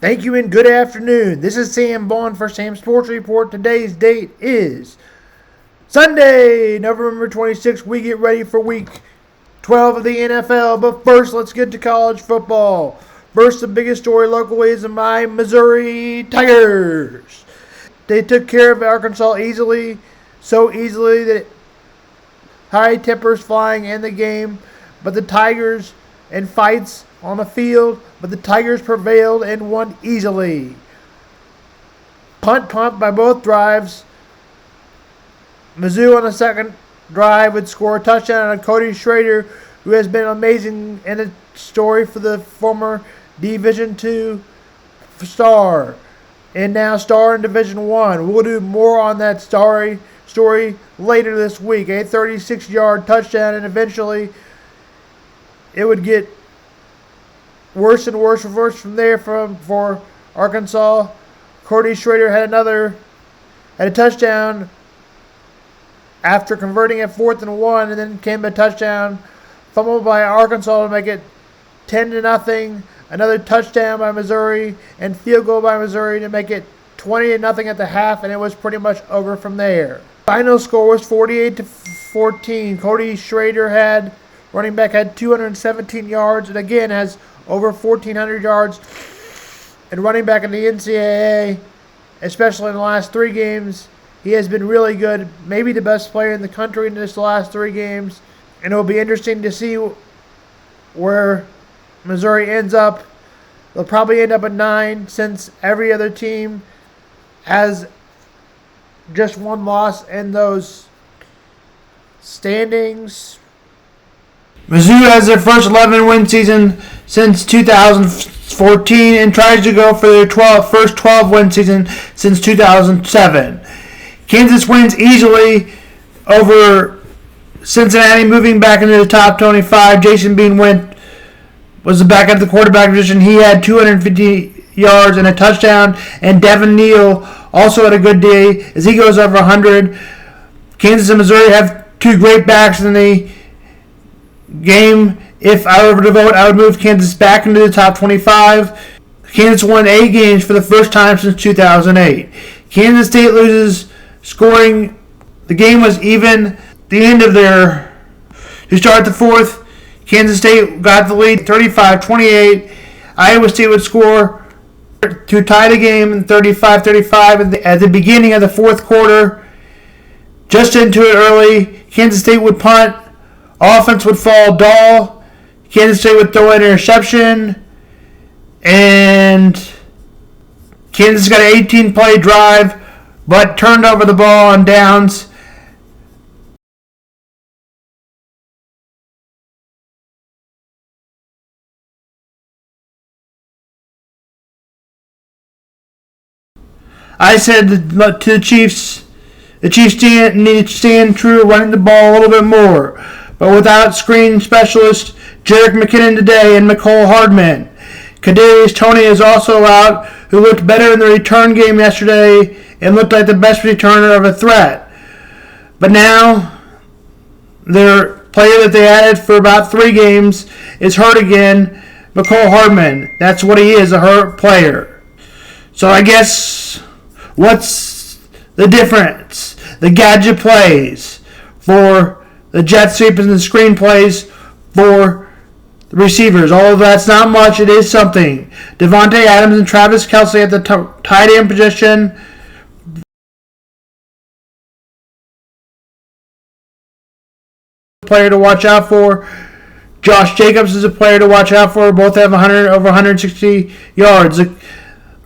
Thank you and good afternoon. This is Sam Bond for Sam Sports Report. Today's date is Sunday, November 26th. We get ready for week 12 of the NFL. But first, let's get to college football. First, the biggest story locally is my Missouri Tigers. They took care of Arkansas easily, so easily that high tempers flying in the game. But the Tigers and fights on the field, but the Tigers prevailed and won easily. Punt by both drives. Mizzou on the second drive would score a touchdown on Cody Schrader, who has been amazing in a story for the former Division II star and now star in Division I. We'll do more on that story later this week. A 36-yard touchdown, and eventually it would get worse and worse from there for Arkansas. Cody Schrader had a touchdown after converting at 4th and 1, and then came a touchdown fumbled by Arkansas to make it 10-0. Another touchdown by Missouri and field goal by Missouri to make it 20-0 at the half, and it was pretty much over from there. Final score was 48-14. Cody Schrader running back had 217 yards, and again has over 1,400 yards. And running back in the NCAA, especially in the last 3 games, he has been really good. Maybe the best player in the country in this last 3 games. And it will be interesting to see where Missouri ends up. They'll probably end up at 9 since every other team has just one loss in those standings. Mizzou has their first 11-win season since 2014 and tries to go for their first 12-win season since 2007. Kansas wins easily over Cincinnati, moving back into the top 25. Jason Bean was back at the quarterback position. He had 250 yards and a touchdown, and Devin Neal also had a good day as he goes over 100. Kansas and Missouri have 2 great backs in the game. If I were to vote, I would move Kansas back into the top 25. Kansas won 8 games for the first time since 2008. Kansas State loses, scoring. The game was even. The end of to start the fourth, Kansas State got the lead 35-28. Iowa State would score to tie the game 35-35 at the beginning of the fourth quarter. Just into it early, Kansas State would punt. Offense would fall dull. Kansas State would throw an interception. And Kansas got an 18-play drive, but turned over the ball on downs. I said to the Chiefs need to stand true, running the ball a little bit more. But without screen specialist Jerick McKinnon today and McCole Hardman. Kadarius Toney is also out, who looked better in the return game yesterday and looked like the best returner of a threat. But now, their player that they added for about 3 games is hurt again, McCole Hardman. That's what he is, a hurt player. So I guess, what's the difference? The gadget plays for the jet sweeps and the screen plays for the receivers. All of that's not much. It is something. Devontae Adams and Travis Kelce at the tight end position. Player to watch out for. Josh Jacobs is a player to watch out for. Both have over 160 yards. The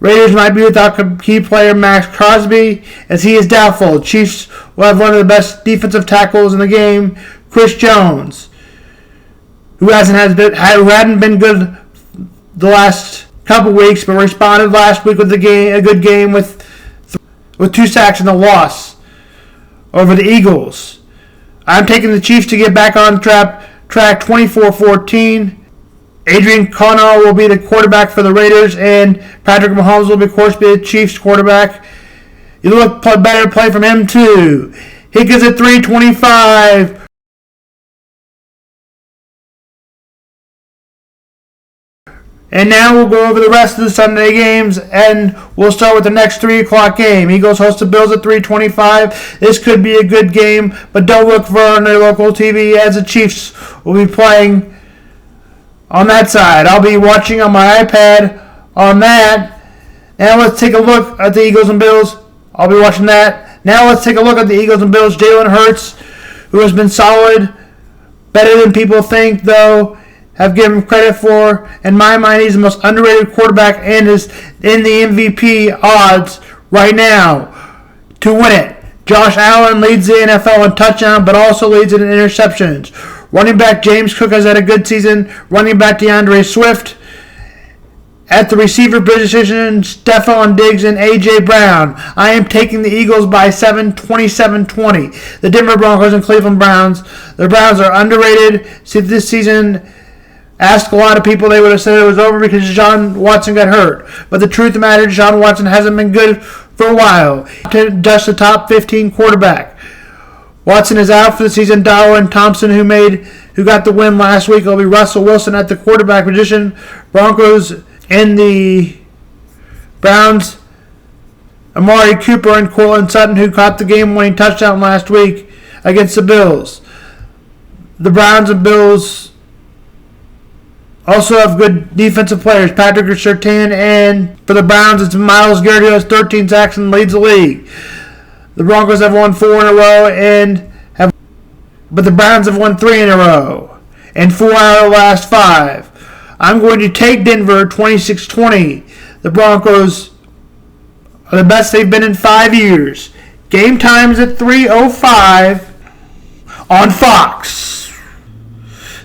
Raiders might be without key player Max Crosby, as he is doubtful. Chiefs will have one of the best defensive tackles in the game, Chris Jones, who hadn't been good the last couple weeks, but responded last week with a good game with 2 sacks and a loss over the Eagles. I'm taking the Chiefs to get back on track 24-14. Adrian Connell will be the quarterback for the Raiders, and Patrick Mahomes will, of course, be the Chiefs quarterback. You look better play from him, too. Higgins at 325. And now we'll go over the rest of the Sunday games, and we'll start with the next 3 o'clock game. Eagles host the Bills at 3:25. This could be a good game, but don't look for it on their local TV as the Chiefs will be playing on that side. I'll be watching on my iPad on that. Now let's take a look at the Eagles and Bills. I'll be watching that. Now let's take a look at the Eagles and Bills. Jalen Hurts, who has been solid, better than people think, though, have given him credit for. In my mind, he's the most underrated quarterback and is in the MVP odds right now to win it. Josh Allen leads the NFL in touchdowns, but also leads it in interceptions. Running back James Cook has had a good season. Running back DeAndre Swift. At the receiver position, Stephon Diggs and A.J. Brown. I am taking the Eagles by 7, 27-20. The Denver Broncos and Cleveland Browns. The Browns are underrated. See, this season, ask a lot of people, they would have said it was over because Deshaun Watson got hurt. But the truth of the matter, Deshaun Watson hasn't been good for a while. Just the top 15 quarterback. Watson is out for the season. Darwin Thompson, who got the win last week, will be Russell Wilson at the quarterback position. Broncos and the Browns, Amari Cooper and Courtland Sutton, who caught the game-winning touchdown last week against the Bills. The Browns and Bills also have good defensive players. Patrick Surtain, and for the Browns, it's Myles Garrett, who has 13 sacks and leads the league. The Broncos have won 4 in a row, but the Browns have won 3 in a row, and 4 out of the last 5. I'm going to take Denver 26-20. The Broncos are the best they've been in 5 years. Game time is at 3:05 on Fox.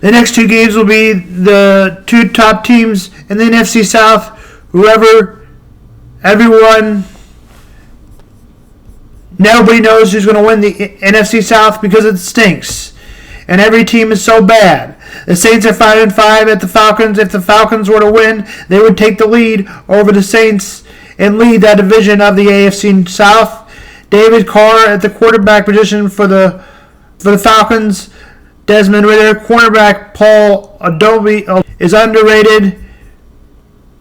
The next 2 games will be the 2 top teams in the NFC South. Nobody knows who's going to win the NFC South because it stinks. And every team is so bad. The Saints are 5-5 at the Falcons. If the Falcons were to win, they would take the lead over the Saints and lead that division of the AFC South. David Carr at the quarterback position for the Falcons. Desmond Ridder, cornerback Paul Adobe is underrated,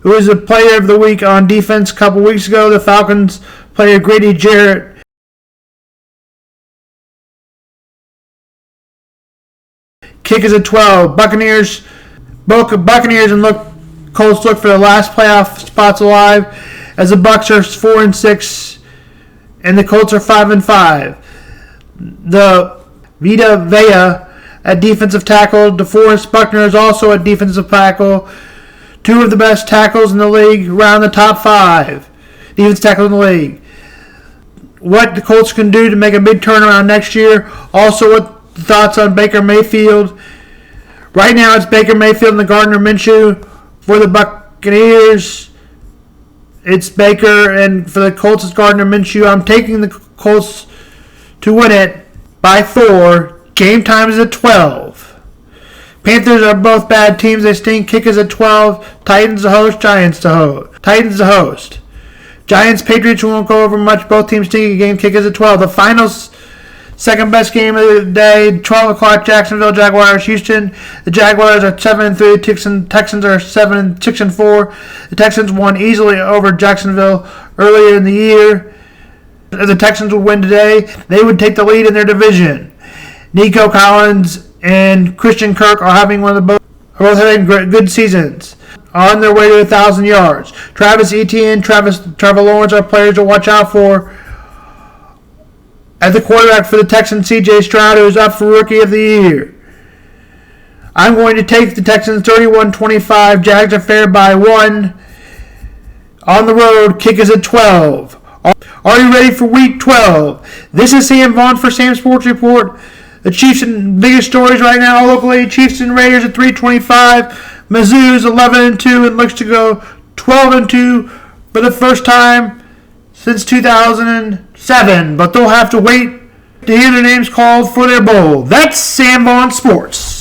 who was the player of the week on defense a couple weeks ago. The Falcons player Grady Jarrett kick is at 12. Buccaneers and Colts look for the last playoff spots alive, as the Bucs are 4-6 and the Colts are 5-5. The Vita Vea at defensive tackle. DeForest Buckner is also at defensive tackle. 2 of the best tackles in the league, around the top 5 defensive tackles in the league. What the Colts can do to make a big turnaround next year. Also, what thoughts on Baker Mayfield. Right now it's Baker Mayfield and the Gardner Minshew. For the Buccaneers, it's Baker, and for the Colts it's Gardner Minshew. I'm taking the Colts to win it by 4. Game time is at 12. Panthers are both bad teams. They stink. Kick is at 12. Titans to host. Titans to host. Giants, Patriots, we won't go over much. Both teams stink again. Kick is at 12. The finals, second best game of the day, 12 o'clock, Jacksonville Jaguars, Houston. The Jaguars are 7-3. Texans are 6-4. The Texans won easily over Jacksonville earlier in the year. If the Texans would win today, they would take the lead in their division. Nico Collins and Christian Kirk are having both having good seasons, on their way to 1,000 yards. Travis Etienne, Trevor Lawrence are players to watch out for. At the quarterback for the Texans, C.J. Stroud, who is up for Rookie of the Year. I'm going to take the Texans 31-25. Jags are favored by 1. On the road, kick is at 12. Are you ready for Week 12? This is Sam Vaughn for Sam Sports Report. The Chiefs and biggest stories right now locally. Chiefs and Raiders at 3:25. Mizzou's 11-2 and looks to go 12-2 for the first time since 2007. But they'll have to wait to hear their names called for their bowl. That's Sam Vaughn Sports.